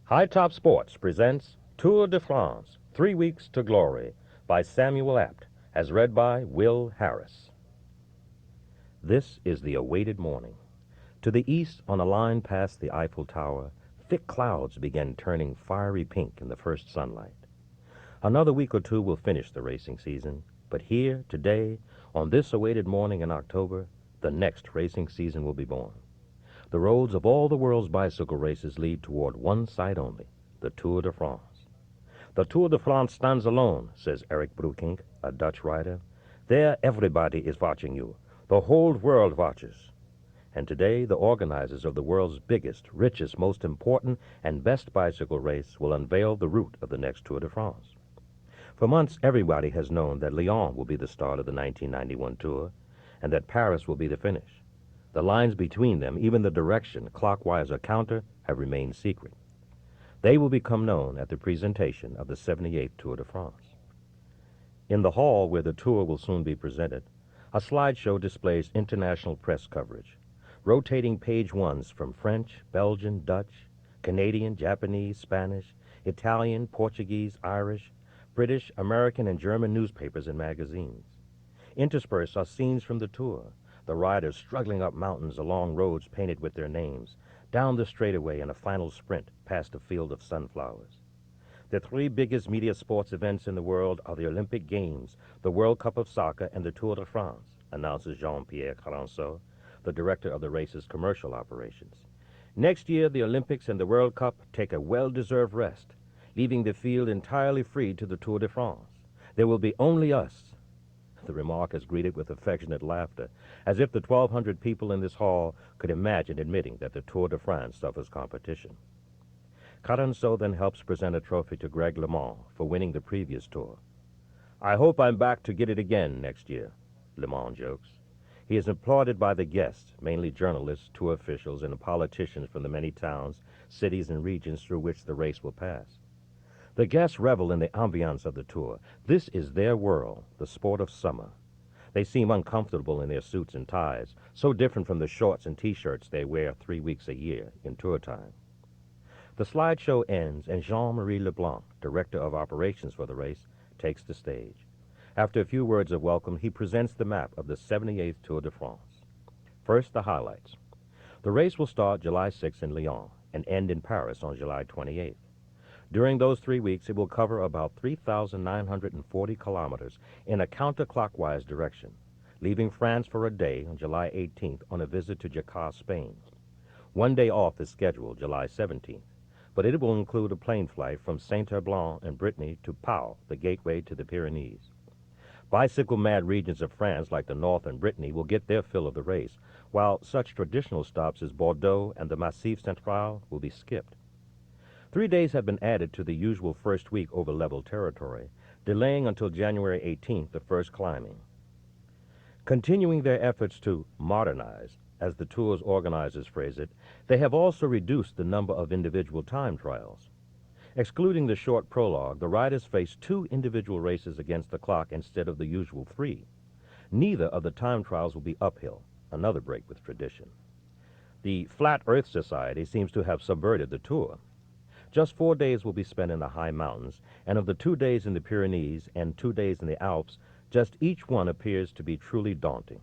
High Top Sports presents Tour de France, 3 Weeks to Glory, by Samuel Apt, as read by Will Harris. This is the awaited morning. To the east, on a line past the Eiffel Tower, thick clouds begin turning fiery pink in the first sunlight. Another week or two will finish the racing season, but here, today, on this awaited morning in October, the next racing season will be born. The roads of all the world's bicycle races lead toward one site only, the Tour de France. The Tour de France stands alone, says Eric Breukink, a Dutch writer. There everybody is watching you. The whole world watches. And today the organizers of the world's biggest, richest, most important, and best bicycle race will unveil the route of the next Tour de France. For months, everybody has known that Lyon will be the start of the 1991 Tour, and that Paris will be the finish. The lines between them, even the direction, clockwise or counter, have remained secret. They will become known at the presentation of the 78th Tour de France. In the hall where the tour will soon be presented, a slideshow displays international press coverage, rotating page ones from French, Belgian, Dutch, Canadian, Japanese, Spanish, Italian, Portuguese, Irish, British, American, and German newspapers and magazines. Interspersed are scenes from the tour, the riders struggling up mountains along roads painted with their names, down the straightaway in a final sprint past a field of sunflowers. The three biggest media sports events in the world are the Olympic Games, the World Cup of Soccer, and the Tour de France, announces Jean-Pierre Carenceau, the director of the race's commercial operations. Next year, the Olympics and the World Cup take a well-deserved rest, leaving the field entirely free to the Tour de France. There will be only us. The remark is greeted with affectionate laughter, as if the 1,200 people in this hall could imagine admitting that the Tour de France suffers competition. Carenceau then helps present a trophy to Greg LeMond for winning the previous tour. "I hope I'm back to get it again next year," LeMond jokes. He is applauded by the guests, mainly journalists, tour officials, and politicians from the many towns, cities, and regions through which the race will pass. The guests revel in the ambiance of the tour. This is their world, the sport of summer. They seem uncomfortable in their suits and ties, so different from the shorts and T-shirts they wear 3 weeks a year in tour time. The slideshow ends, and Jean-Marie Leblanc, director of operations for the race, takes the stage. After a few words of welcome, he presents the map of the 78th Tour de France. First, the highlights. The race will start July 6 in Lyon and end in Paris on July 28th. During those 3 weeks, it will cover about 3,940 kilometers in a counterclockwise direction, leaving France for a day on July 18th on a visit to Jaca, Spain. 1 day off is scheduled July 17th, but it will include a plane flight from Saint-Herblain and Brittany to Pau, the gateway to the Pyrenees. Bicycle-mad regions of France like the North and Brittany will get their fill of the race, while such traditional stops as Bordeaux and the Massif Central will be skipped. 3 days have been added to the usual first week over level territory, delaying until January 18th the first climbing. Continuing their efforts to modernize, as the tour's organizers phrase it, they have also reduced the number of individual time trials. Excluding the short prologue, the riders face 2 individual races against the clock instead of the usual 3. Neither of the time trials will be uphill, another break with tradition. The Flat Earth Society seems to have subverted the tour. Just 4 days will be spent in the high mountains, and of the 2 days in the Pyrenees and 2 days in the Alps, just each one appears to be truly daunting.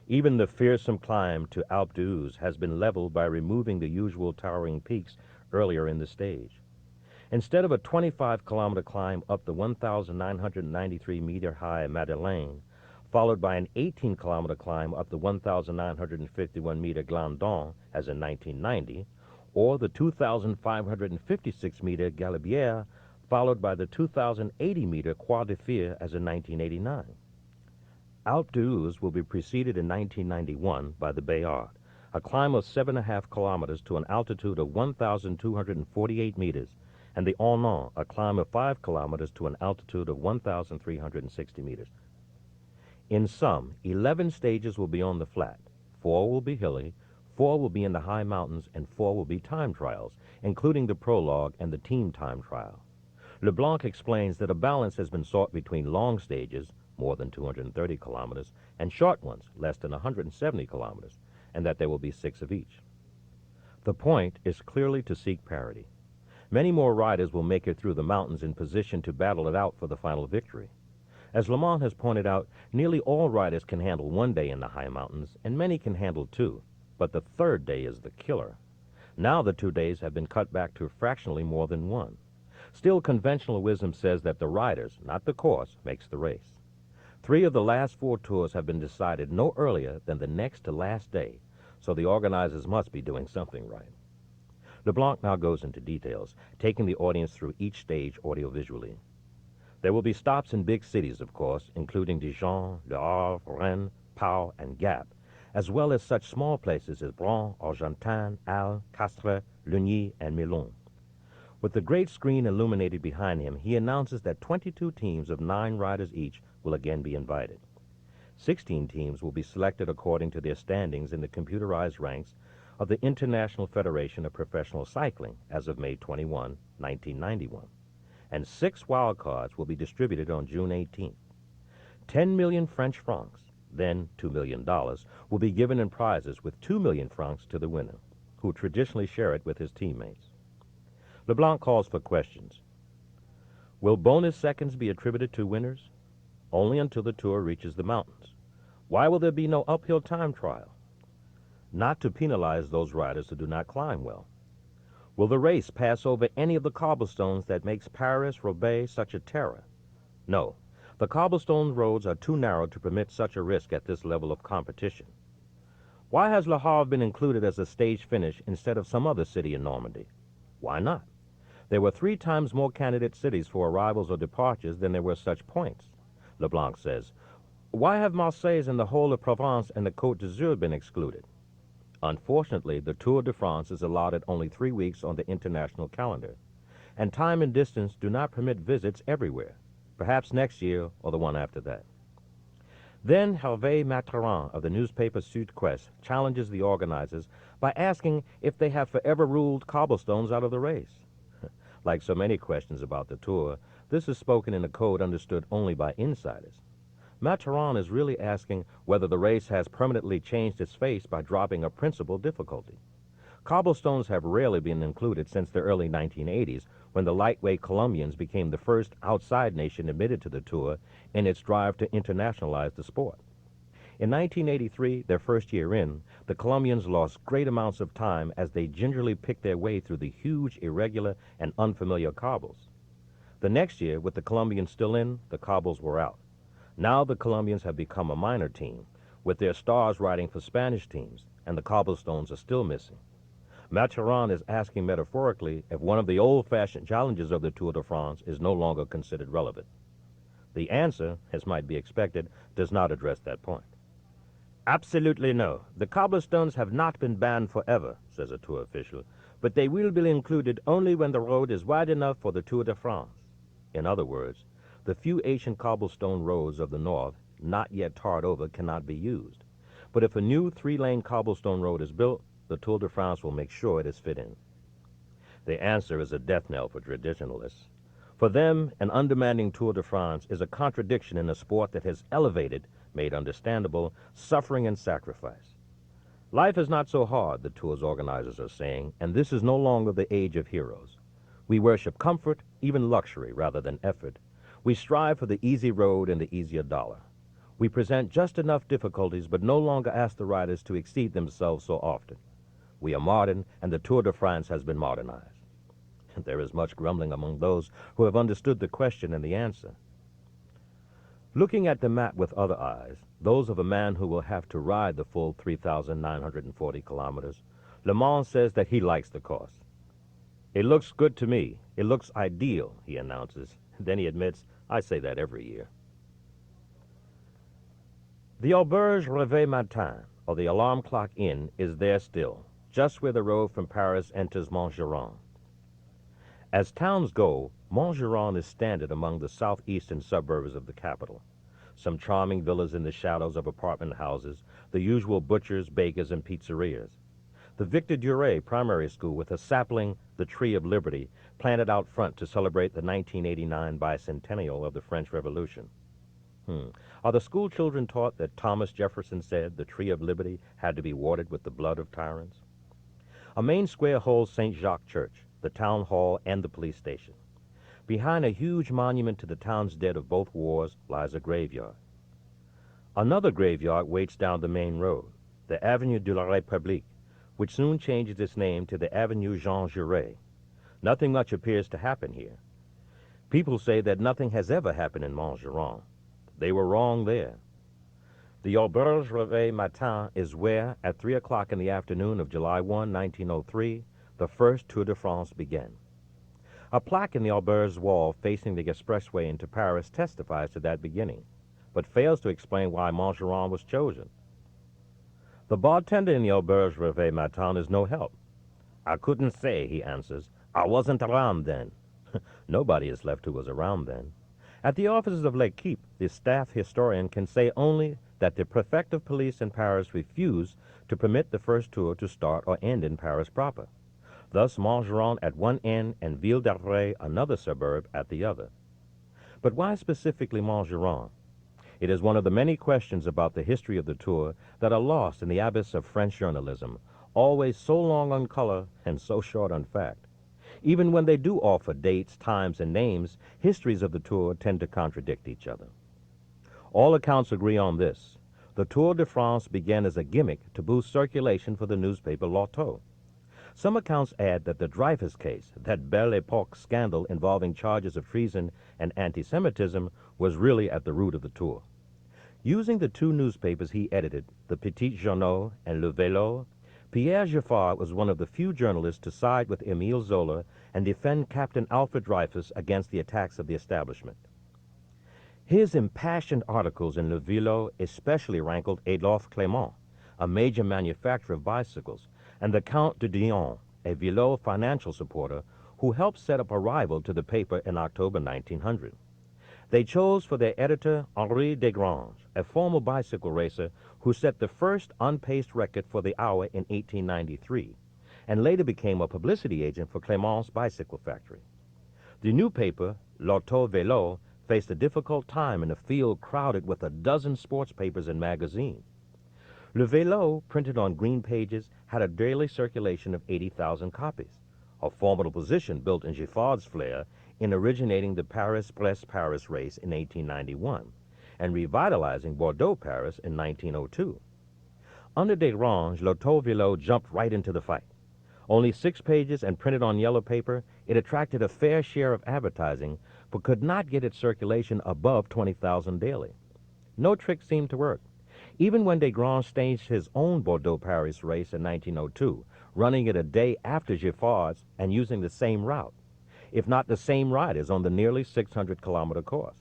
Even the fearsome climb to Alpe d'Huez has been leveled by removing the usual towering peaks earlier in the stage. Instead of a 25-kilometer climb up the 1,993-meter-high Madeleine, followed by an 18-kilometer climb up the 1,951-meter Glandon, as in 1990, or the 2,556-meter Galibier, followed by the 2,080-meter Croix de Fer, as in 1989. Alpe d'Huez will be preceded in 1991 by the Béarn, a climb of 7.5 kilometers to an altitude of 1,248 meters, and the Ornon, a climb of 5 kilometers to an altitude of 1,360 meters. In sum, 11 stages will be on the flat. 4 will be hilly, 4 will be in the high mountains, and 4 will be time trials, including the prologue and the team time trial. Leblanc explains that a balance has been sought between long stages, more than 230 kilometers, and short ones, less than 170 kilometers, and that there will be 6 of each. The point is clearly to seek parity. Many more riders will make it through the mountains in position to battle it out for the final victory. As Lamont has pointed out, nearly all riders can handle one day in the high mountains, and many can handle two, but the third day is the killer. Now the 2 days have been cut back to fractionally more than one. Still, conventional wisdom says that the riders, not the course, makes the race. 3 of the last 4 tours have been decided no earlier than the next to last day, so the organizers must be doing something right. LeBlanc now goes into details, taking the audience through each stage audiovisually. There will be stops in big cities, of course, including Dijon, Le Havre, Rennes, Pau, and Gap, as well as such small places as Bron, Argentan, Al, Castres, Lugny, and Milon. With the great screen illuminated behind him, he announces that 22 teams of 9 riders each will again be invited. 16 teams will be selected according to their standings in the computerized ranks of the International Federation of Professional Cycling as of May 21, 1991. And 6 wildcards will be distributed on June 18th. 10 million French francs, then $2 million, will be given in prizes, with 2 million francs to the winner, who traditionally share it with his teammates. LeBlanc calls for questions. Will bonus seconds be attributed to winners? Only until the tour reaches the mountains. Why will there be no uphill time trial? Not to penalize those riders who do not climb well. Will the race pass over any of the cobblestones that makes Paris-Roubaix such a terror? No, the cobblestone roads are too narrow to permit such a risk at this level of competition. Why has Le Havre been included as a stage finish instead of some other city in Normandy? Why not? There were 3 times more candidate cities for arrivals or departures than there were such points. LeBlanc says, why have Marseille and the whole of Provence and the Côte d'Azur been excluded? Unfortunately, the Tour de France is allotted only 3 weeks on the international calendar, and time and distance do not permit visits everywhere, perhaps next year or the one after that. Then Hervé Mathurin of the newspaper Sud Quest challenges the organizers by asking if they have forever ruled cobblestones out of the race. Like so many questions about the Tour, this is spoken in a code understood only by insiders. Mathurin is really asking whether the race has permanently changed its face by dropping a principal difficulty. Cobblestones have rarely been included since the early 1980s, when the lightweight Colombians became the first outside nation admitted to the Tour in its drive to internationalize the sport. In 1983, their first year in, the Colombians lost great amounts of time as they gingerly picked their way through the huge, irregular, and unfamiliar cobbles. The next year, with the Colombians still in, the cobbles were out. Now the Colombians have become a minor team, with their stars riding for Spanish teams, and the cobblestones are still missing. Mathurin is asking metaphorically if one of the old-fashioned challenges of the Tour de France is no longer considered relevant. The answer, as might be expected, does not address that point. Absolutely no. The cobblestones have not been banned forever, says a Tour official, but they will be included only when the road is wide enough for the Tour de France. In other words, the few ancient cobblestone roads of the north, not yet tarred over, cannot be used. But if a new 3-lane cobblestone road is built, the Tour de France will make sure it is fit in. The answer is a death knell for traditionalists. For them, an undemanding Tour de France is a contradiction in a sport that has elevated, made understandable, suffering and sacrifice. Life is not so hard, the Tour's organizers are saying, and this is no longer the age of heroes. We worship comfort, even luxury, rather than effort. We strive for the easy road and the easier dollar. We present just enough difficulties, but no longer ask the riders to exceed themselves so often. We are modern, and the Tour de France has been modernized. There is much grumbling among those who have understood the question and the answer. Looking at the map with other eyes, those of a man who will have to ride the full 3,940 kilometers, Le Mans says that he likes the course. It looks good to me. It looks ideal, he announces. Then he admits, I say that every year. The Auberge Réveil Matin, or the Alarm Clock Inn, is there still, just where the road from Paris enters Montgeron. As towns go, Montgeron is standard among the southeastern suburbs of the capital. Some charming villas in the shadows of apartment houses, the usual butchers, bakers, and pizzerias. The Victor Duray Primary School with a sapling, the Tree of Liberty, planted out front to celebrate the 1989 bicentennial of the French Revolution. Are the school children taught that Thomas Jefferson said the Tree of Liberty had to be watered with the blood of tyrants? A main square holds St. Jacques Church, the town hall, and the police station. Behind a huge monument to the town's dead of both wars lies a graveyard. Another graveyard waits down the main road, the Avenue de la République, which soon changes its name to the Avenue Jean Jaurès. Nothing much appears to happen here. People say that nothing has ever happened in Montgeron. They were wrong there. The Auberge Réveil Matin is where, at 3 o'clock in the afternoon of July 1, 1903, the first Tour de France began. A plaque in the Auberge wall facing the expressway into Paris testifies to that beginning, but fails to explain why Montgeron was chosen. The bartender in the Auberge Réveil Matin is no help. "I couldn't say," he answers. "I wasn't around then." Nobody is left who was around then. At the offices of L'Equipe, the staff historian can say only that the prefect of police in Paris refused to permit the first tour to start or end in Paris proper. Thus Montgeron at one end and Ville d'Avray, another suburb, at the other. But why specifically Montgeron? It is one of the many questions about the history of the tour that are lost in the abyss of French journalism, always so long on color and so short on fact. Even when they do offer dates, times, and names, histories of the tour tend to contradict each other. All accounts agree on this. The Tour de France began as a gimmick to boost circulation for the newspaper L'Auto. Some accounts add that the Dreyfus case, that Belle Epoque scandal involving charges of treason and anti-Semitism, was really at the root of the tour. Using the two newspapers he edited, the Petit Journal and Le Vélo, Pierre Giffard was one of the few journalists to side with Émile Zola and defend Captain Alfred Dreyfus against the attacks of the establishment. His impassioned articles in Le Vélo especially rankled Adolphe Clément, a major manufacturer of bicycles, and the Count de Dion, a Vélo financial supporter who helped set up a rival to the paper in October 1900. They chose for their editor Henri Desgrange, a former bicycle racer who set the first unpaced record for the hour in 1893, and later became a publicity agent for Clément's bicycle factory. The new paper, L'Auto Vélo, faced a difficult time in a field crowded with a dozen sports papers and magazines. Le Vélo, printed on green pages, had a daily circulation of 80,000 copies, a formidable position built in Giffard's flair in originating the Paris-Brest-Paris race in 1891 and revitalizing Bordeaux-Paris in 1902. Under Desgrange, L'Auto Vélo jumped right into the fight. Only 6 pages and printed on yellow paper, it attracted a fair share of advertising but could not get its circulation above 20,000 daily. No trick seemed to work. Even when Desgrange staged his own Bordeaux-Paris race in 1902, running it a day after Giffard's and using the same route, if not the same riders on the nearly 600-kilometer course.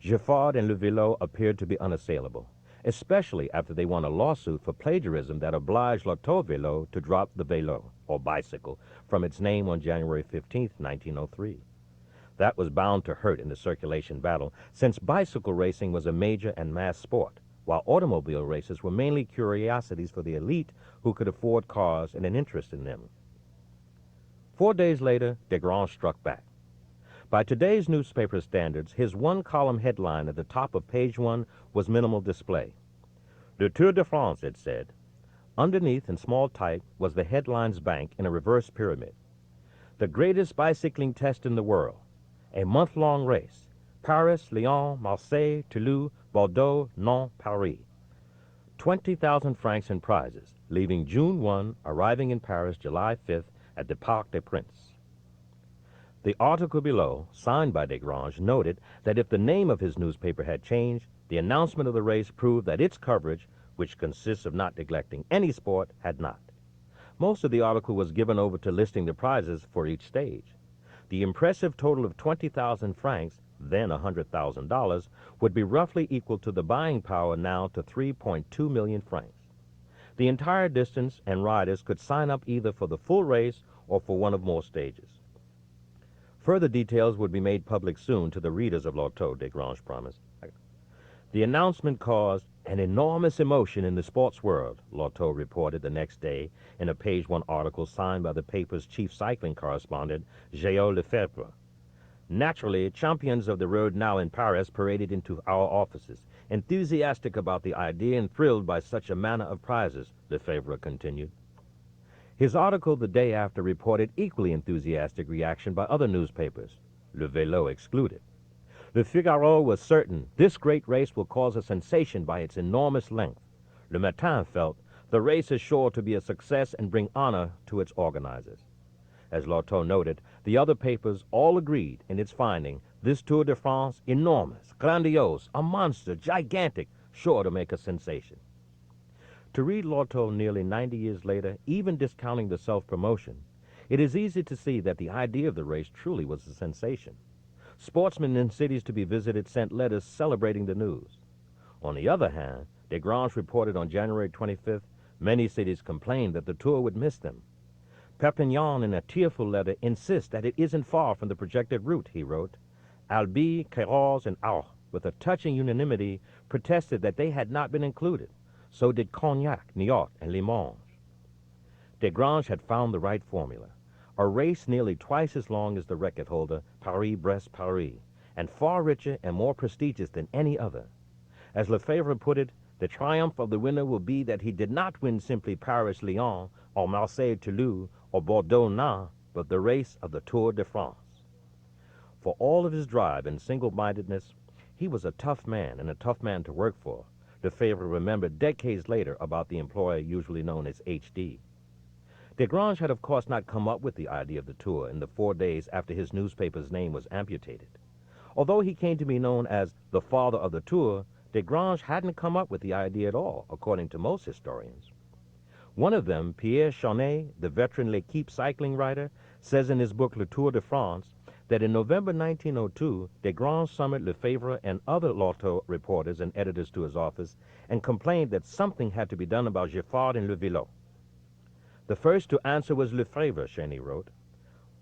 Giffard and Le Vélo appeared to be unassailable, especially after they won a lawsuit for plagiarism that obliged L'Auto Vélo to drop the vélo, or bicycle, from its name on January 15, 1903. That was bound to hurt in the circulation battle, since bicycle racing was a major and mass sport, while automobile races were mainly curiosities for the elite who could afford cars and an interest in them. 4 days later, Desgrange struck back. By today's newspaper standards, his one-column headline at the top of page 1 was minimal display. "Le Tour de France," it said. Underneath, in small type, was the headline's bank in a reverse pyramid. "The greatest bicycling test in the world. A month-long race. Paris, Lyon, Marseille, Toulouse, Bordeaux, Nantes, Paris. 20,000 francs in prizes, leaving June 1, arriving in Paris July 5th at the Parc des Princes." The article below, signed by Desgrange, noted that if the name of his newspaper had changed, the announcement of the race proved that its coverage, which consists of not neglecting any sport, had not. Most of the article was given over to listing the prizes for each stage. The impressive total of 20,000 francs, then $100,000, would be roughly equal to the buying power now to 3.2 million francs. The entire distance and riders could sign up either for the full race or for one of more stages. Further details would be made public soon to the readers of L'Auto, Desgrange promised. The announcement caused an enormous emotion in the sports world, L'Auto reported the next day in a page 1 article signed by the paper's chief cycling correspondent, Géo Lefebvre. "Naturally, champions of the road now in Paris paraded into our offices, enthusiastic about the idea and thrilled by such a manner of prizes," Lefebvre continued. His article the day after reported equally enthusiastic reaction by other newspapers, Le Vélo excluded. Le Figaro was certain this great race will cause a sensation by its enormous length. Le Matin felt the race is sure to be a success and bring honor to its organizers. As Lorteau noted, the other papers all agreed in its finding this Tour de France enormous, grandiose, a monster, gigantic, sure to make a sensation. To read Lorteau nearly 90 years later, even discounting the self-promotion, it is easy to see that the idea of the race truly was a sensation. Sportsmen in cities to be visited sent letters celebrating the news. On the other hand, Desgrange reported on January 25th, many cities complained that the Tour would miss them. Perpignan, in a tearful letter, insists that it isn't far from the projected route, he wrote. Albi, Queyroz, and Auch, with a touching unanimity, protested that they had not been included. So did Cognac, Niort, and Limoges. Desgrange had found the right formula. A race nearly twice as long as the record holder, Paris-Brest-Paris, and far richer and more prestigious than any other. As Lefebvre put it, the triumph of the winner will be that he did not win simply Paris-Lyon or Marseille-Toulouse or Bordeaux-Nantes, but the race of the Tour de France. For all of his drive and single-mindedness, he was a tough man and a tough man to work for. Lefebvre remembered decades later about the employer usually known as HD. Desgrange had of course not come up with the idea of the Tour in the 4 days after his newspaper's name was amputated. Although he came to be known as the father of the Tour, Desgrange hadn't come up with the idea at all, according to most historians. One of them, Pierre Chaunet, the veteran L'Equipe cycling writer, says in his book Le Tour de France that in November 1902, Desgrange summoned Lefebvre and other Lorteau reporters and editors to his office and complained that something had to be done about Giffard and Le Vélo. The first to answer was Lefebvre, Cheney wrote.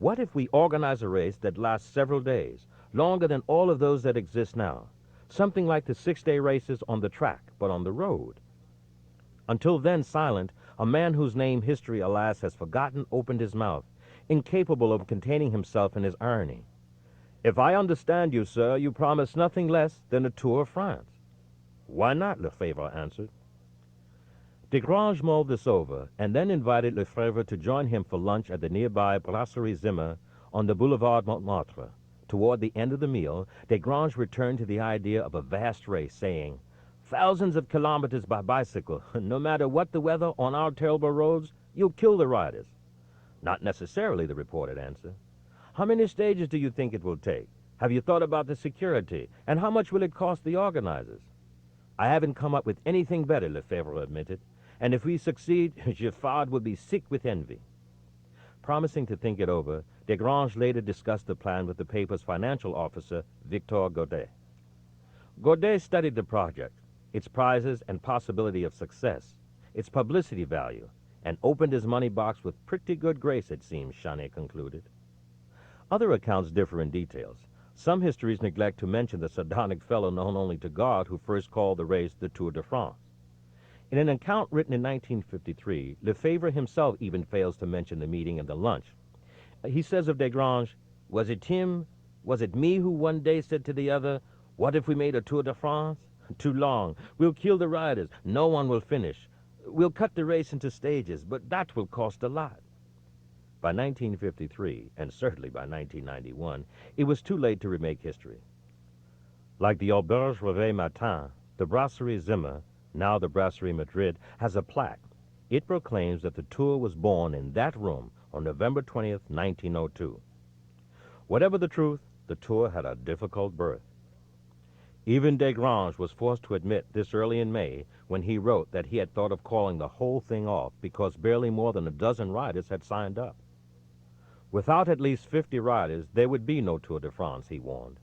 What if we organize a race that lasts several days, longer than all of those that exist now? Something like the 6-day races on the track, but on the road. Until then silent, a man whose name history, alas, has forgotten opened his mouth, incapable of containing himself in his irony. If I understand you, sir, you promise nothing less than a Tour of France. Why not? Lefebvre answered. Desgrange mulled this over and then invited Lefebvre to join him for lunch at the nearby Brasserie Zimmer on the Boulevard Montmartre. Toward the end of the meal, Desgrange returned to the idea of a vast race, saying, "Thousands of kilometers by bicycle. No matter what the weather on our terrible roads, you'll kill the riders." "Not necessarily," the reporter answered. "How many stages do you think it will take? Have you thought about the security? And how much will it cost the organizers?" "I haven't come up with anything better," Lefebvre admitted. "And if we succeed, Giffard will be sick with envy." Promising to think it over, Desgrange later discussed the plan with the paper's financial officer, Victor Godet. Godet studied the project, its prizes and possibility of success, its publicity value, and opened his money box with pretty good grace, it seems, Chaunet concluded. Other accounts differ in details. Some histories neglect to mention the sardonic fellow known only to God who first called the race the Tour de France. In an account written in 1953, Lefebvre himself even fails to mention the meeting and the lunch. He says of Desgrange, "Was it him? Was it me who one day said to the other, 'What if we made a Tour de France? Too long. We'll kill the riders. No one will finish. We'll cut the race into stages, but that will cost a lot.'" By 1953, and certainly by 1991, it was too late to remake history. Like the Auberge Réveil Matin, the Brasserie Zimmer, now the Brasserie Madrid, has a plaque. It proclaims that the Tour was born in that room on November 20th, 1902. Whatever the truth, the Tour had a difficult birth. Even Desgrange was forced to admit this early in May when he wrote that he had thought of calling the whole thing off because barely more than a dozen riders had signed up. Without at least 50 riders, there would be no Tour de France, he warned.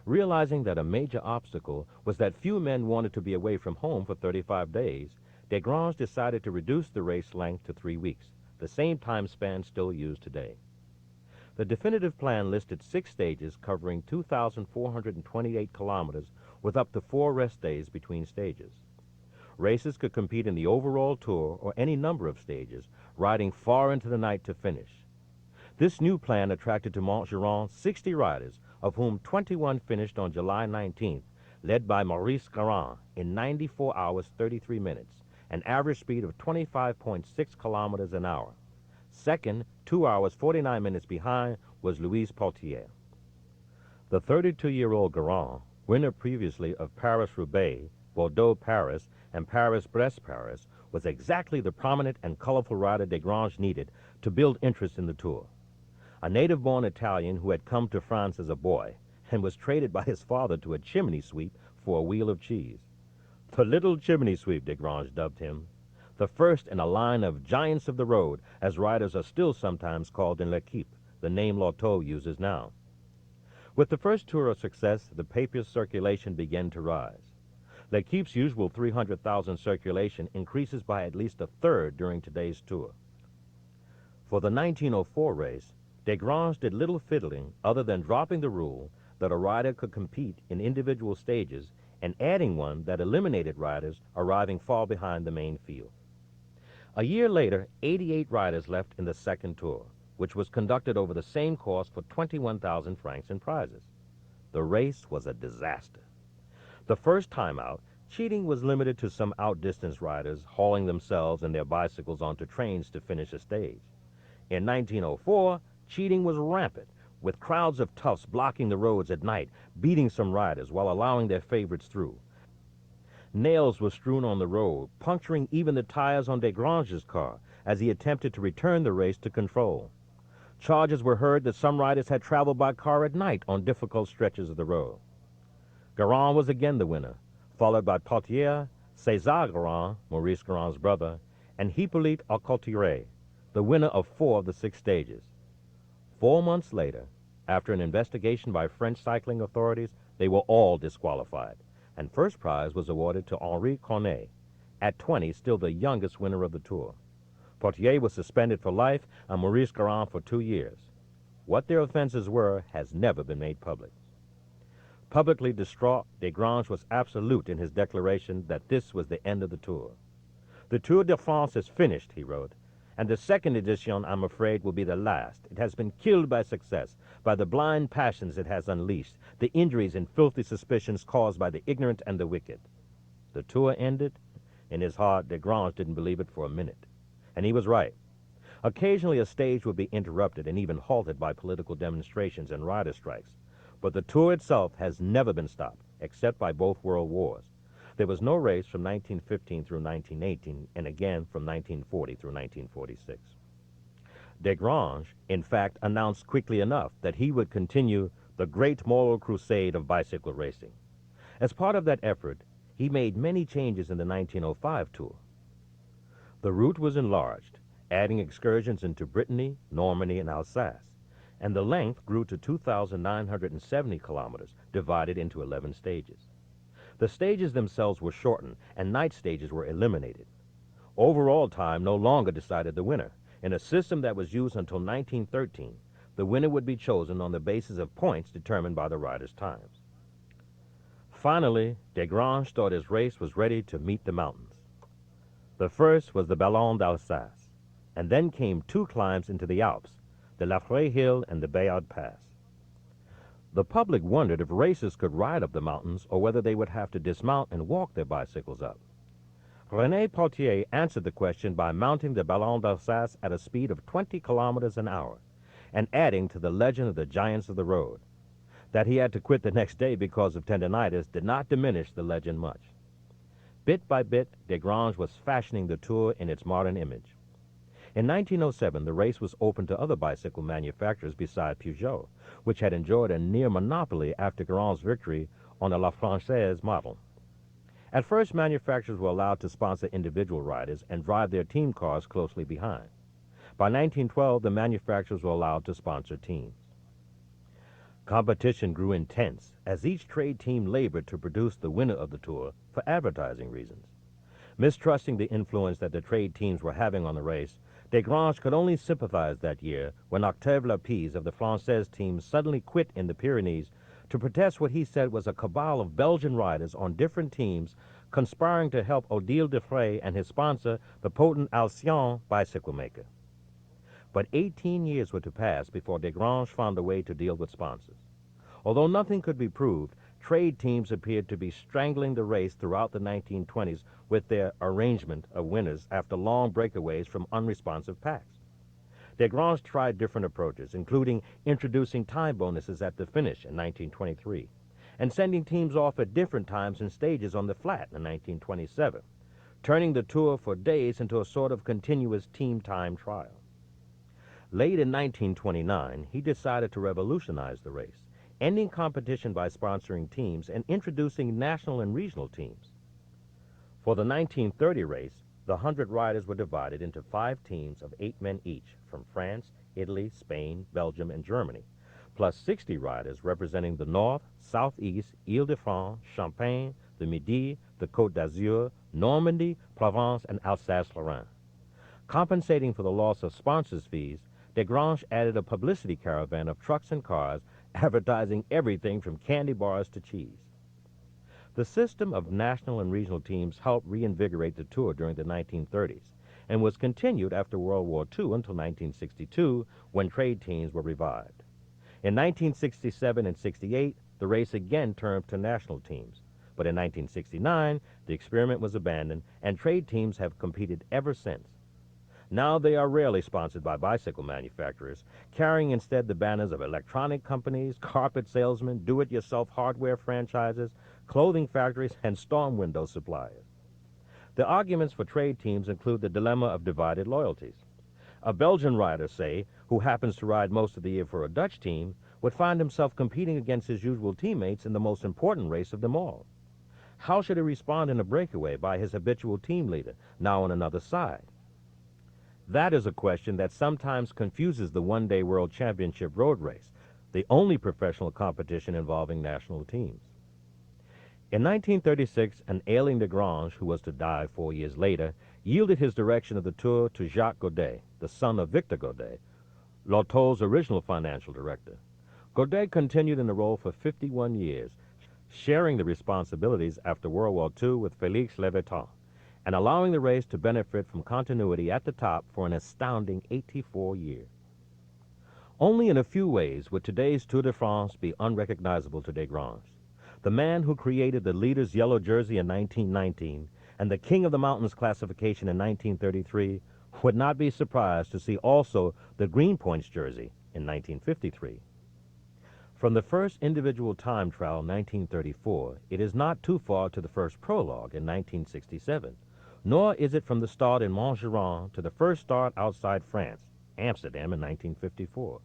Realizing that a major obstacle was that few men wanted to be away from home for 35 days, Desgrange decided to reduce the race length to 3 weeks, the same time span still used today. The definitive plan listed 6 stages covering 2,428 kilometers with up to 4 rest days between stages. Racers could compete in the overall tour or any number of stages, riding far into the night to finish. This new plan attracted to Montgeron 60 riders, of whom 21 finished on July 19th, led by Maurice Garin in 94 hours 33 minutes, an average speed of 25.6 kilometers an hour. Second, 2 hours 49 minutes behind, was Louis Poitier. The 32-year-old Garand, winner previously of Paris-Roubaix, Bordeaux-Paris, and Paris-Brest-Paris, was exactly the prominent and colorful rider Desgrange needed to build interest in the Tour. A native-born Italian who had come to France as a boy and was traded by his father to a chimney sweep for a wheel of cheese. The little chimney sweep, Desgrange dubbed him. The first in a line of giants of the road, as riders are still sometimes called in L'Equipe, the name Lotto uses now. With the first Tour of success, the paper's circulation began to rise. L'Equipe's usual 300,000 circulation increases by at least a third during today's Tour. For the 1904 race, Desgrange did little fiddling other than dropping the rule that a rider could compete in individual stages and adding one that eliminated riders arriving far behind the main field. A year later, 88 riders left in the second Tour, which was conducted over the same course for 21,000 francs in prizes. The race was a disaster. The first time out, cheating was limited to some outdistanced riders hauling themselves and their bicycles onto trains to finish a stage. In 1904, cheating was rampant, with crowds of toughs blocking the roads at night, beating some riders while allowing their favorites through. Nails were strewn on the road, puncturing even the tires on Desgrange's car as he attempted to return the race to control. Charges were heard that some riders had traveled by car at night on difficult stretches of the road. Garand was again the winner, followed by Poitier, César Garand, Maurice Garand's brother, and Hippolyte Aucouturier, the winner of 4 of the 6 stages. 4 months later, after an investigation by French cycling authorities, they were all disqualified, and first prize was awarded to Henri Cornet, at 20 still the youngest winner of the Tour. Poitier was suspended for life and Maurice Garand for 2 years. What their offenses were has never been made public. Publicly distraught, Desgrange was absolute in his declaration that this was the end of the Tour. "The Tour de France is finished," he wrote, "and the second edition, I'm afraid, will be the last. It has been killed by success, by the blind passions it has unleashed, the injuries and filthy suspicions caused by the ignorant and the wicked." The Tour ended. In his heart, Desgrange didn't believe it for a minute. And he was right. Occasionally a stage would be interrupted and even halted by political demonstrations and rider strikes. But the Tour itself has never been stopped, except by both world wars. There was no race from 1915 through 1918, and again from 1940 through 1946. Desgrange, in fact, announced quickly enough that he would continue the great moral crusade of bicycle racing. As part of that effort, he made many changes in the 1905 Tour. The route was enlarged, adding excursions into Brittany, Normandy, and Alsace, and the length grew to 2,970 kilometers, divided into 11 stages. The stages themselves were shortened, and night stages were eliminated. Overall time no longer decided the winner. In a system that was used until 1913, the winner would be chosen on the basis of points determined by the riders' times. Finally, Desgrange thought his race was ready to meet the mountains. The first was the Ballon d'Alsace, and then came 2 climbs into the Alps, the La Fraye Hill and the Bayard Pass. The public wondered if racers could ride up the mountains or whether they would have to dismount and walk their bicycles up. René Poitier answered the question by mounting the Ballon d'Alsace at a speed of 20 kilometers an hour and adding to the legend of the giants of the road. That he had to quit the next day because of tendinitis did not diminish the legend much. Bit by bit, Desgrange was fashioning the Tour in its modern image. In 1907, the race was open to other bicycle manufacturers beside Peugeot, which had enjoyed a near monopoly after Garand's victory on the La Française model. At first, manufacturers were allowed to sponsor individual riders and drive their team cars closely behind. By 1912, the manufacturers were allowed to sponsor teams. Competition grew intense as each trade team labored to produce the winner of the Tour for advertising reasons. Mistrusting the influence that the trade teams were having on the race, Desgrange could only sympathize that year when Octave Lapise of the Française team suddenly quit in the Pyrenees to protest what he said was a cabal of Belgian riders on different teams conspiring to help Odile Defray and his sponsor, the potent Alcyon bicycle maker. But 18 years were to pass before Desgrange found a way to deal with sponsors. Although nothing could be proved, trade teams appeared to be strangling the race throughout the 1920s with their arrangement of winners after long breakaways from unresponsive packs. Desgrange tried different approaches, including introducing time bonuses at the finish in 1923 and sending teams off at different times and stages on the flat in 1927, turning the Tour for days into a sort of continuous team time trial. Late in 1929, he decided to revolutionize the race, ending competition by sponsoring teams and introducing national and regional teams. For the 1930 race, the 100 riders were divided into 5 teams of 8 men each from France, Italy, Spain, Belgium, and Germany, plus 60 riders representing the North, Southeast, Ile-de-France, Champagne, the Midi, the Côte d'Azur, Normandy, Provence, and Alsace-Lorraine. Compensating for the loss of sponsors' fees, Desgrange added a publicity caravan of trucks and cars advertising everything from candy bars to cheese. The system of national and regional teams helped reinvigorate the Tour during the 1930s and was continued after World War II until 1962, when trade teams were revived. In 1967 and 68, the race again turned to national teams, but in 1969, the experiment was abandoned, and trade teams have competed ever since. Now they are rarely sponsored by bicycle manufacturers, carrying instead the banners of electronic companies, carpet salesmen, do-it-yourself hardware franchises, clothing factories, and storm window suppliers. The arguments for trade teams include the dilemma of divided loyalties. A Belgian rider, say, who happens to ride most of the year for a Dutch team, would find himself competing against his usual teammates in the most important race of them all. How should he respond in a breakaway by his habitual team leader, now on another side? That is a question that sometimes confuses the one-day World Championship road race, the only professional competition involving national teams. In 1936, an ailing Desgrange, who was to die 4 years later, yielded his direction of the Tour to Jacques Godet, the son of Victor Godet, Lotto's original financial director. Godet continued in the role for 51 years, sharing the responsibilities after World War II with Félix Levitan, and allowing the race to benefit from continuity at the top for an astounding 84 years. Only in a few ways would today's Tour de France be unrecognizable to Desgrange. The man who created the leader's yellow jersey in 1919 and the King of the Mountains classification in 1933 would not be surprised to see also the Green Points jersey in 1953. From the first individual time trial in 1934, it is not too far to the first prologue in 1967, nor is it from the start in Montgeron to the first start outside France, Amsterdam, in 1954.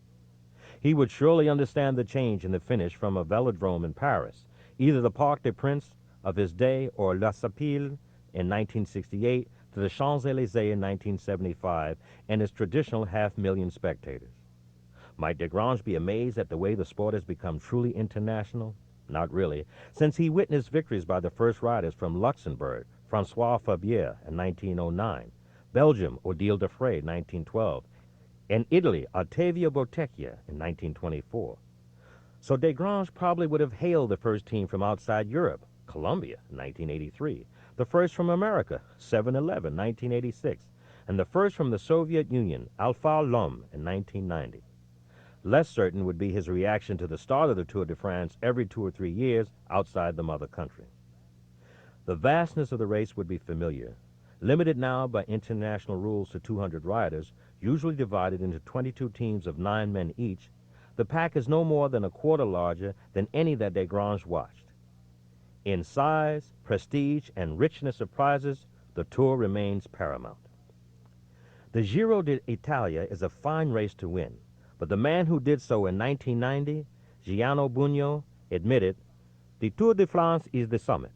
He would surely understand the change in the finish from a velodrome in Paris, either the Parc des Princes of his day or La Chapelle in 1968 to the Champs-Élysées in 1975 and its traditional 500,000 spectators. Might Desgrange be amazed at the way the sport has become truly international? Not really, since he witnessed victories by the first riders from Luxembourg, François Fabier in 1909, Belgium, Odile Defray, 1912, and Italy, Ottavio Bottecchia in 1924. So Desgrange probably would have hailed the first team from outside Europe, Colombia, 1983, the first from America, 7-Eleven, 1986, and the first from the Soviet Union, Alpha L'Homme, in 1990. Less certain would be his reaction to the start of the Tour de France every 2 or 3 years outside the mother country. The vastness of the race would be familiar. Limited now by international rules to 200 riders, usually divided into 22 teams of 9 men each, the pack is no more than a quarter larger than any that Desgrange watched. In size, prestige, and richness of prizes, the Tour remains paramount. The Giro d'Italia is a fine race to win, but the man who did so in 1990, Giano Bugno, admitted, "The Tour de France is the summit.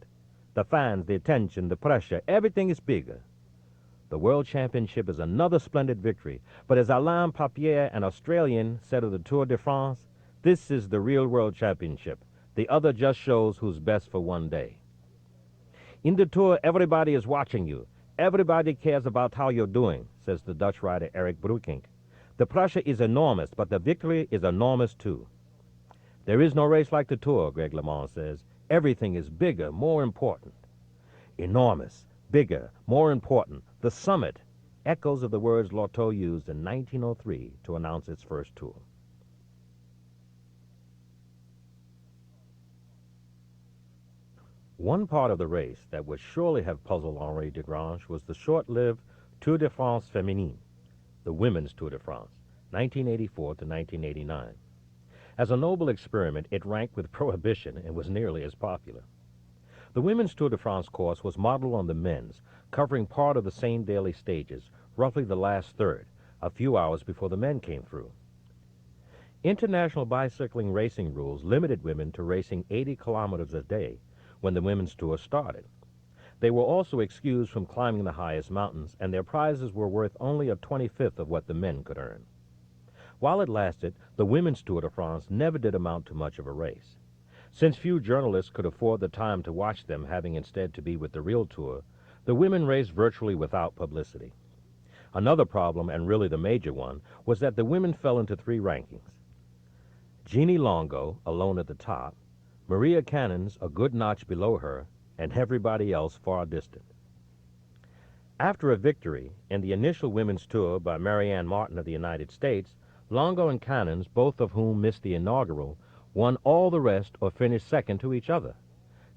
The fans, the attention, the pressure, everything is bigger." The World Championship is another splendid victory, but as Alain Papier, an Australian, said of the Tour de France, "This is the real World Championship. The other just shows who's best for one day." In the Tour, everybody is watching you. Everybody cares about how you're doing, says the Dutch rider Eric Breukink. The pressure is enormous, but the victory is enormous too. There is no race like the Tour, Greg LeMond says. Everything is bigger, more important. Enormous, bigger, more important. The summit, echoes of the words Lotto used in 1903 to announce its first Tour. One part of the race that would surely have puzzled Henri Desgrange was the short-lived Tour de France Féminine, the Women's Tour de France, 1984 to 1989. As a noble experiment, it ranked with Prohibition and was nearly as popular. The women's Tour de France course was modeled on the men's, covering part of the same daily stages, roughly the last third, a few hours before the men came through. International bicycling racing rules limited women to racing 80 kilometers a day when the women's tour started. They were also excused from climbing the highest mountains, and their prizes were worth only a 25th of what the men could earn. While it lasted, the women's Tour de France never did amount to much of a race. Since few journalists could afford the time to watch them, having instead to be with the real tour, the women raced virtually without publicity. Another problem, and really the major one, was that the women fell into three rankings. Jeannie Longo, alone at the top, Maria Cannons a good notch below her, and everybody else far distant. After a victory in the initial women's tour by Marianne Martin of the United States, Longo and Cannons, both of whom missed the inaugural, won all the rest or finished second to each other.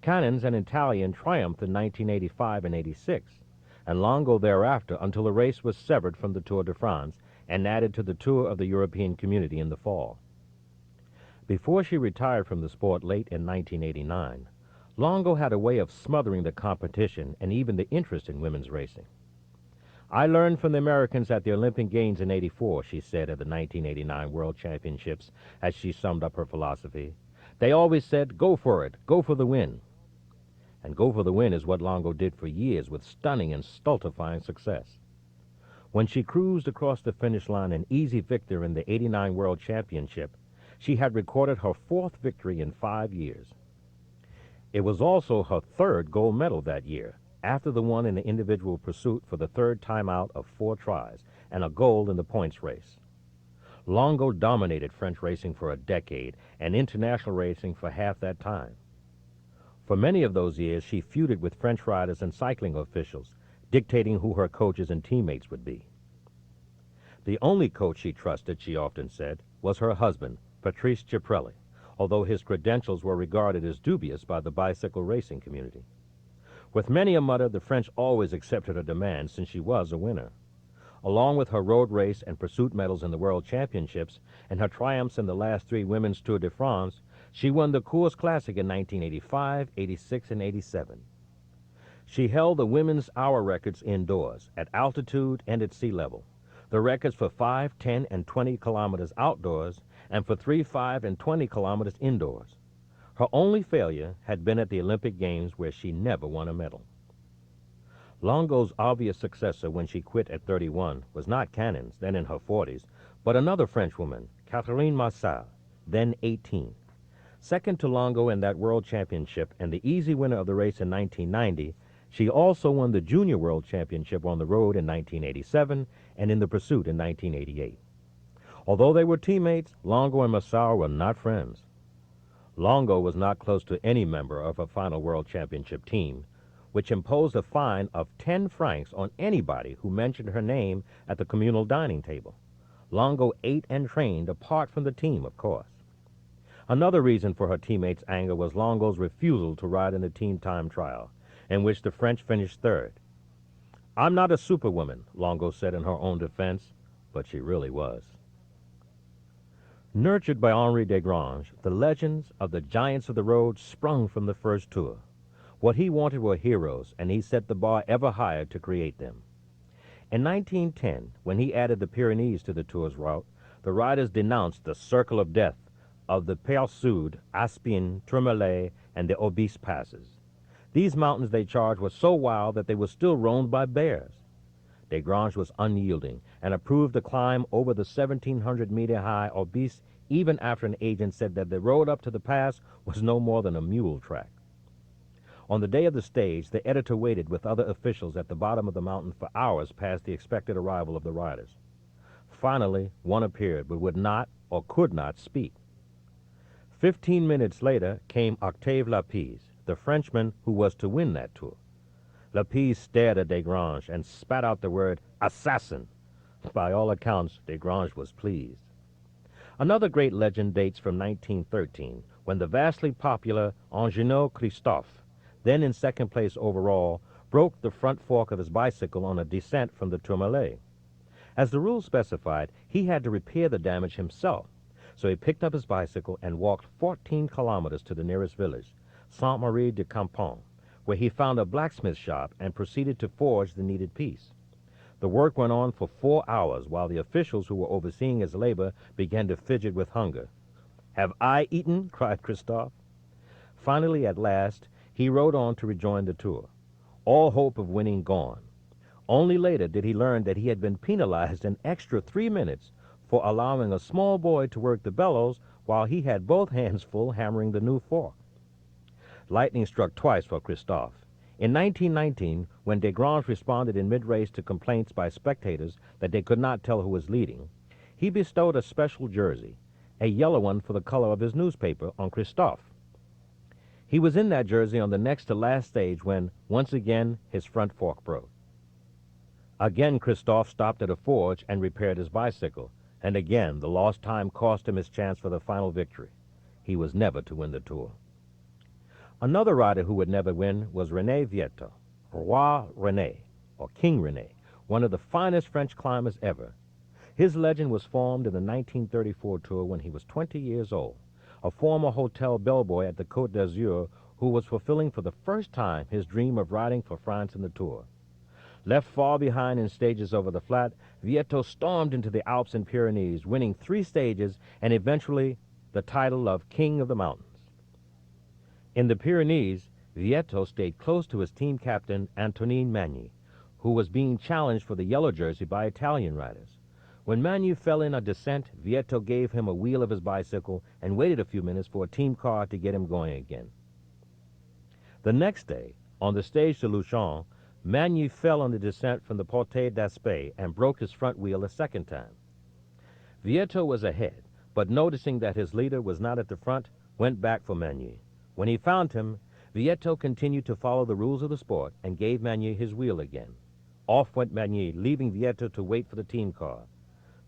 Cannons, an Italian, triumphed in 1985 and 86, and Longo thereafter until the race was severed from the Tour de France and added to the Tour of the European Community in the fall. Before she retired from the sport late in 1989, Longo had a way of smothering the competition and even the interest in women's racing. "I learned from the Americans at the Olympic Games in '84, she said at the 1989 World Championships as she summed up her philosophy. "They always said, go for it, go for the win." And go for the win is what Longo did for years with stunning and stultifying success. When she cruised across the finish line an easy victor in the '89 World Championship, she had recorded her fourth victory in 5 years. It was also her third gold medal that year, after the one in the individual pursuit for the third time out of 4 tries, and a gold in the points race. Longo dominated French racing for a decade, and international racing for half that time. For many of those years, she feuded with French riders and cycling officials, dictating who her coaches and teammates would be. The only coach she trusted, she often said, was her husband, Patrice Ciprelli, although his credentials were regarded as dubious by the bicycle racing community. With many a mutter, the French always accepted her demands since she was a winner. Along with her road race and pursuit medals in the World Championships and her triumphs in the last 3 women's Tour de France, she won the Coors Classic in 1985, '86, and '87. She held the women's hour records indoors, at altitude and at sea level, the records for 5, 10, and 20 kilometers outdoors, and for 3, 5, and 20 kilometers indoors. Her only failure had been at the Olympic Games, where she never won a medal. Longo's obvious successor when she quit at 31 was not Cannons, then in her 40s, but another Frenchwoman, Catherine Massal, then 18. Second to Longo in that World Championship and the easy winner of the race in 1990, she also won the Junior World Championship on the road in 1987 and in the pursuit in 1988. Although they were teammates, Longo and Massal were not friends. Longo was not close to any member of her final World Championship team, which imposed a fine of 10 francs on anybody who mentioned her name at the communal dining table. Longo ate and trained apart from the team, of course. Another reason for her teammates' anger was Longo's refusal to ride in the team time trial, in which the French finished third. "I'm not a superwoman," Longo said in her own defense, but she really was. Nurtured by Henri Desgrange, the legends of the giants of the road sprung from the first tour. What he wanted were heroes, and he set the bar ever higher to create them. In 1910, when he added the Pyrenees to the tour's route, the riders denounced the circle of death of the Peyre-Sud, Aspin, Tourmalet, and the Aubisse passes. These mountains, they charged, were so wild that they were still roamed by bears. Desgrange was unyielding and approved the climb over the 1,700-meter-high Aubisse even after an agent said that the road up to the pass was no more than a mule track. On the day of the stage, the editor waited with other officials at the bottom of the mountain for hours past the expected arrival of the riders. Finally, one appeared, but would not or could not speak. 15 minutes later came Octave Lapise, the Frenchman who was to win that tour. Lapise stared at Desgrange and spat out the word assassin. By all accounts, Desgrange was pleased. Another great legend dates from 1913, when the vastly popular Angenot Christophe, then in second place overall, broke the front fork of his bicycle on a descent from the Tourmalet. As the rules specified, he had to repair the damage himself, so he picked up his bicycle and walked 14 kilometers to the nearest village, Saint-Marie-de-Campan, where he found a blacksmith shop and proceeded to forge the needed piece. The work went on for 4 hours while the officials who were overseeing his labor began to fidget with hunger. "Have I eaten?" cried Christophe. Finally, at last, he rode on to rejoin the tour, all hope of winning gone. Only later did he learn that he had been penalized an extra 3 minutes for allowing a small boy to work the bellows while he had both hands full hammering the new fork. Lightning struck twice for Christophe. In 1919, when Desgrange responded in mid-race to complaints by spectators that they could not tell who was leading, he bestowed a special jersey, a yellow one for the color of his newspaper, on Christophe. He was in that jersey on the next to last stage when, once again, his front fork broke. Again, Christophe stopped at a forge and repaired his bicycle, and again the lost time cost him his chance for the final victory. He was never to win the Tour. Another rider who would never win was René Vietto, Roi René, or King René, one of the finest French climbers ever. His legend was formed in the 1934 Tour when he was 20 years old, a former hotel bellboy at the Côte d'Azur who was fulfilling for the first time his dream of riding for France in the Tour. Left far behind in stages over the flat, Vietto stormed into the Alps and Pyrenees, winning 3 stages and eventually the title of King of the Mountains. In the Pyrenees, Vietto stayed close to his team captain, Antonin Magny, who was being challenged for the yellow jersey by Italian riders. When Magny fell in a descent, Vietto gave him a wheel of his bicycle and waited a few minutes for a team car to get him going again. The next day, on the stage to Luchon, Magny fell on the descent from the Porte d'Aspet and broke his front wheel a second time. Vietto was ahead, but noticing that his leader was not at the front, went back for Magny. When he found him, Vietto continued to follow the rules of the sport and gave Magny his wheel again. Off went Magny, leaving Vietto to wait for the team car.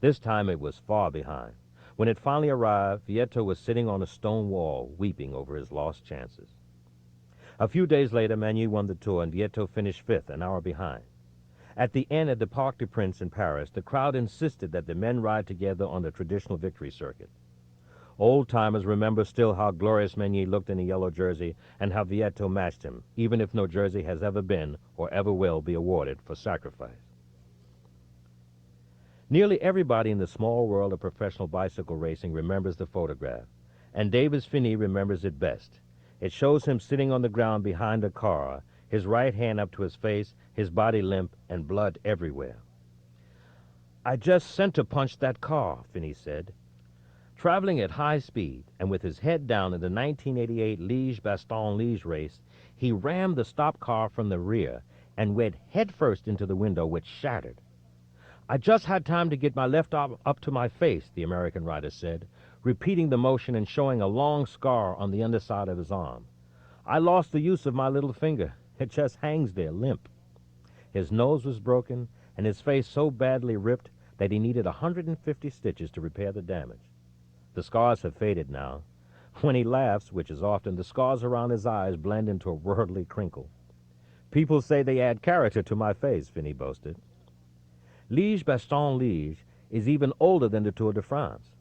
This time it was far behind. When it finally arrived, Vietto was sitting on a stone wall, weeping over his lost chances. A few days later, Magny won the Tour, and Vietto finished 5th, an hour behind. At the end at the Parc des Princes in Paris, the crowd insisted that the men ride together on the traditional victory circuit. Old-timers remember still how glorious Magny looked in a yellow jersey and how Vietto matched him, even if no jersey has ever been or ever will be awarded for sacrifice. Nearly everybody in the small world of professional bicycle racing remembers the photograph, and Davis Phinney remembers it best. It shows him sitting on the ground behind a car, his right hand up to his face, his body limp, and blood everywhere. "I just center-punched that car," Phinney said. Traveling at high speed and with his head down in the 1988 Liège-Bastogne-Liège race, he rammed the stopped car from the rear and went headfirst into the window, which shattered. "I just had time to get my left arm up to my face," the American rider said, repeating the motion and showing a long scar on the underside of his arm. "I lost the use of my little finger. It just hangs there, limp." His nose was broken and his face so badly ripped that he needed 150 stitches to repair the damage. The scars have faded now. When he laughs, which is often, the scars around his eyes blend into a worldly crinkle. "People say they add character to my face," Phinney boasted. Liège-Bastogne-Liège is even older than the Tour de France.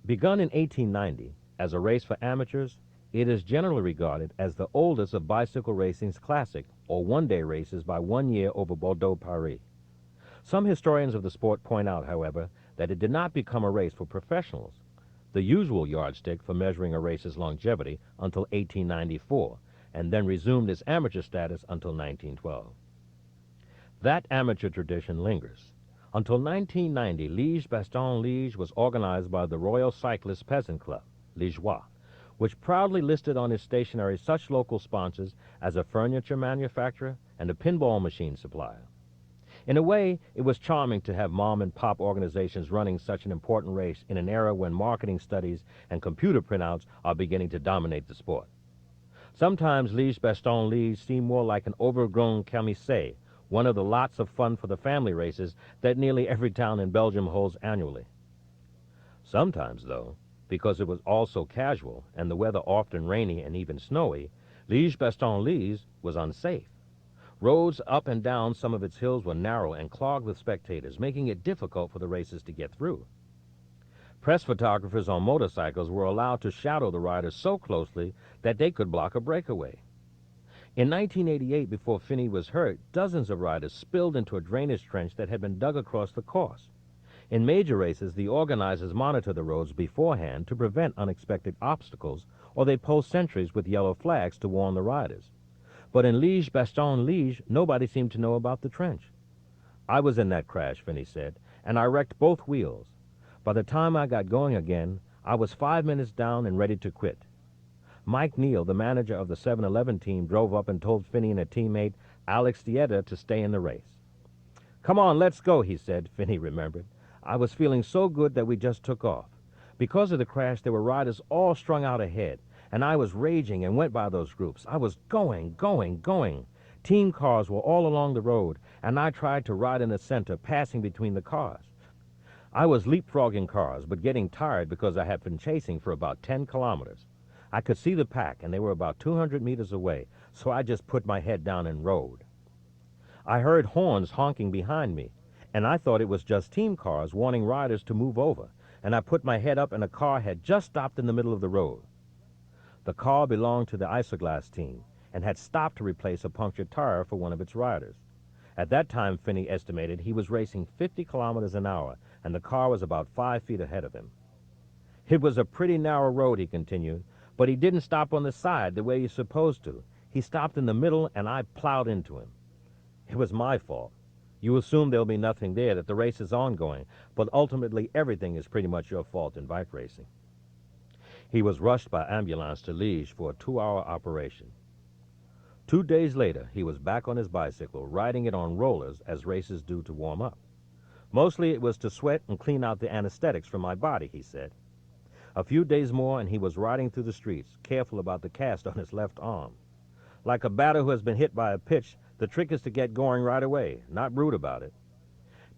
Begun in 1890 as a race for amateurs, it is generally regarded as the oldest of bicycle racing's classic or one-day races by 1 year over Bordeaux-Paris. Some historians of the sport point out, however, that it did not become a race for professionals, the usual yardstick for measuring a race's longevity, until 1894, and then resumed its amateur status until 1912. That amateur tradition lingers. Until 1990, Liège-Bastogne-Liège was organized by the Royal Cyclist Peasant Club, Liégeois, which proudly listed on its stationery such local sponsors as a furniture manufacturer and a pinball machine supplier. In a way, it was charming to have mom-and-pop organizations running such an important race in an era when marketing studies and computer printouts are beginning to dominate the sport. Sometimes Liège-Bastogne-Liège seemed more like an overgrown Camisée, one of the lots of fun for the family races that nearly every town in Belgium holds annually. Sometimes, though, because it was all so casual and the weather often rainy and even snowy, Liège-Bastogne-Liège was unsafe. Roads up and down some of its hills were narrow and clogged with spectators, making it difficult for the racers to get through. Press photographers on motorcycles were allowed to shadow the riders so closely that they could block a breakaway. In 1988, before Finney was hurt, dozens of riders spilled into a drainage trench that had been dug across the course. In major races, the organizers monitor the roads beforehand to prevent unexpected obstacles, or they post sentries with yellow flags to warn the riders. But in Liège-Bastogne-Liège, nobody seemed to know about the trench. "I was in that crash," Finney said, "and I wrecked both wheels. By the time I got going again, I was 5 minutes down and ready to quit." Mike Neal, the manager of the 7-Eleven team, drove up and told Finney and a teammate, Alex Dieta, to stay in the race. "Come on, let's go," he said, Finney remembered. "I was feeling so good that we just took off. Because of the crash, there were riders all strung out ahead, and I was raging and went by those groups. I was going. Team cars were all along the road, and I tried to ride in the center, passing between the cars. I was leapfrogging cars, but getting tired because I had been chasing for about 10 kilometers. I could see the pack, and they were about 200 meters away, so I just put my head down and rode. I heard horns honking behind me, and I thought it was just team cars warning riders to move over, and I put my head up, and a car had just stopped in the middle of the road. The car belonged to the Isoglass team and had stopped to replace a punctured tire for one of its riders. At that time, Finney estimated he was racing 50 kilometers an hour, and the car was about 5 feet ahead of him. It was a pretty narrow road," he continued, "but he didn't stop on the side the way he's supposed to. He stopped in the middle, and I plowed into him. It was my fault. You assume there'll be nothing there, that the race is ongoing, but ultimately everything is pretty much your fault in bike racing." He was rushed by ambulance to Liège for a 2-hour operation. 2 days later, he was back on his bicycle, riding it on rollers as racers do to warm up. "Mostly it was to sweat and clean out the anesthetics from my body," he said. A few days more, and he was riding through the streets, careful about the cast on his left arm. Like a batter who has been hit by a pitch, the trick is to get going right away, not brood about it.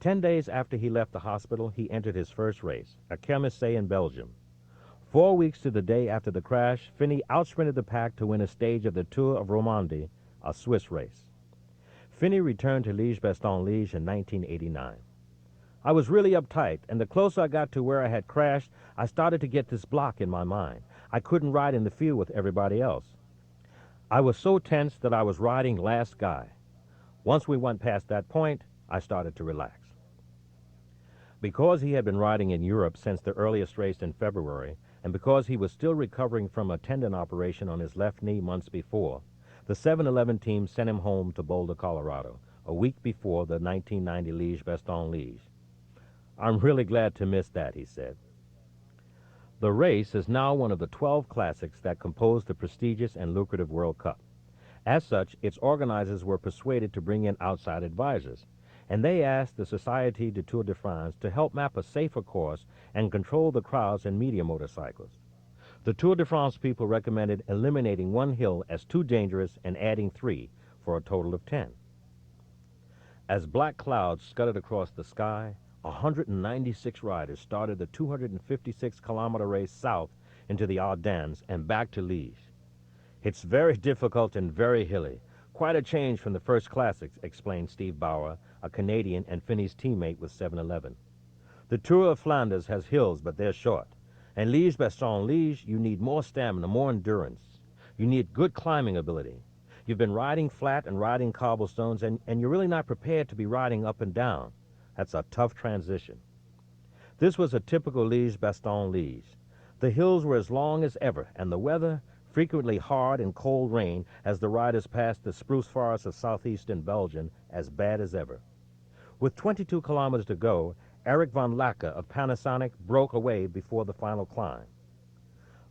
10 days after he left the hospital, he entered his first race, a Kermesse in Belgium. 4 weeks to the day after the crash, Finney outsprinted the pack to win a stage of the Tour of Romandie, a Swiss race. Finney returned to Liège-Bastogne-Liège in 1989. "I was really uptight, and the closer I got to where I had crashed, I started to get this block in my mind. I couldn't ride in the field with everybody else. I was so tense that I was riding last guy. Once we went past that point, I started to relax." Because he had been riding in Europe since the earliest race in February, and because he was still recovering from a tendon operation on his left knee months before, the 7-Eleven team sent him home to Boulder, Colorado, a week before the 1990 Liège-Bastogne-Liège. "I'm really glad to miss that," he said. The race is now one of the 12 classics that compose the prestigious and lucrative World Cup. As such, its organizers were persuaded to bring in outside advisors, and they asked the Société du Tour de France to help map a safer course and control the crowds and media motorcycles. The Tour de France people recommended eliminating 1 hill as too dangerous and adding 3, for a total of 10. As black clouds scudded across the sky, 196 riders started the 256-kilometer race south into the Ardennes and back to Liège. "It's very difficult and very hilly. Quite a change from the first classics," explained Steve Bauer, a Canadian and Finney's teammate with 7-Eleven. "The Tour of Flanders has hills, but they're short. And Liège-Bastogne-Liège, you need more stamina, more endurance. You need good climbing ability. You've been riding flat and riding cobblestones, and you're really not prepared to be riding up and down. That's a tough transition." This was a typical Liège-Bastogne-Liège. The hills were as long as ever, and the weather, frequently hard and cold rain as the riders passed the spruce forests of southeastern Belgium, as bad as ever. With 22 kilometers to go, Eric von Lacke of Panasonic broke away before the final climb.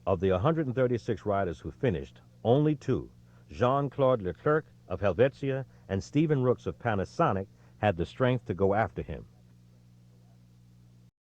Of the 136 riders who finished, only 2, Jean-Claude Leclerc of Helvetia and Stephen Rooks of Panasonic, had the strength to go after him.